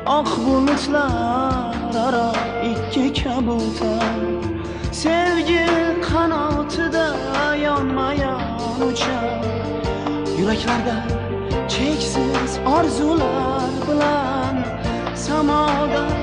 Oq bulutlar aro ikki kabutar, sevgi qanotida yonma-yon uchar. Yuraklarda cheksiz orzular bilan samoda